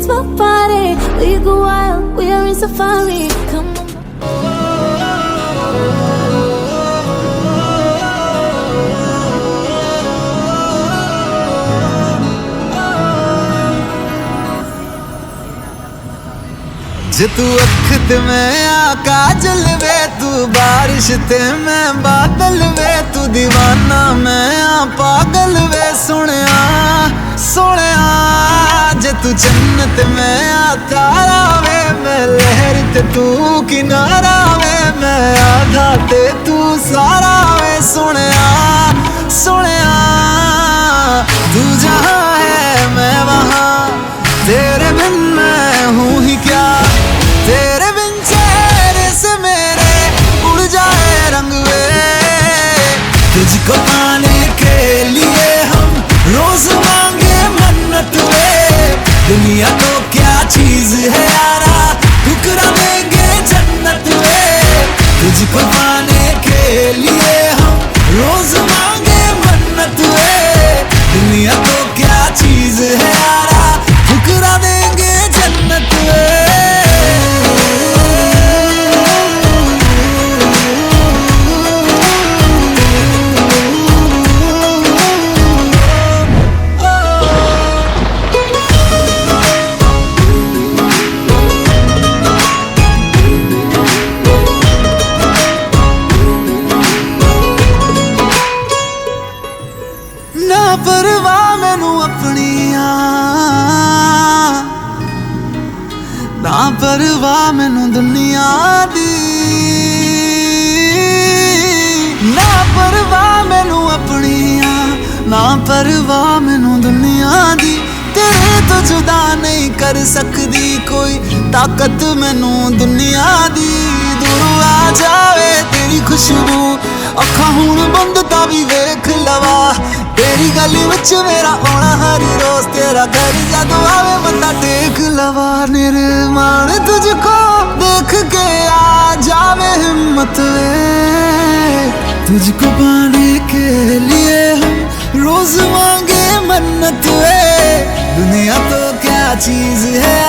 smoke party. We go wild, we are in safari. Come on. जे तू अख ते मैं काजल वे, तू बारिश ते मैं बादल वे, तू दीवाना मैं पागल वे सोनिया सोनिया। जे तू जन्नत मैं तारा वे, मैं लहर ते तू किनारा वे, मैं आधा ते तू सारा वे सोनिया सोनिया। तू जहाँ है मैं वहाँ, तेरे बिन मैं हूँ ही क्या, तेरे बिन चेहरे से मेरे उड़ जाए रंग वे। तुझको पाने के लिए हम रोज मांगे मन्नत वे, दुनिया तो क्या चीज है यारा, ठुकरा देंगे जन्नत वे। तुझको पाने के लिए हम रोज मांगे मन्नत वे, दुनिया तो क्या चीज है यारा, ठुकरा देंगे जन्नत वे। ना परवाह मैनू अपनिया, ना परवाह मैनू दुनिया दी, ना परवाह मैनू अपनिया, ना परवाह मैनू दुनिया दी। तेरे तो जुदा नहीं कर सकदी कोई ताकत मैनू दुनिया दी। दूर आ जावे तेरी खुशबू, अखा हुण बंद ता भी वेख लवा, तेरी गली विच मेरा आना हर रोज, तेरा घर जदों आवे बंदा टेक लवा। निर्माण तुझको देख के आ जावे हिम्मत वे, तुझको पाने के लिए हम रोज मांगे मन्नत वे। दुनिया तो क्या चीज है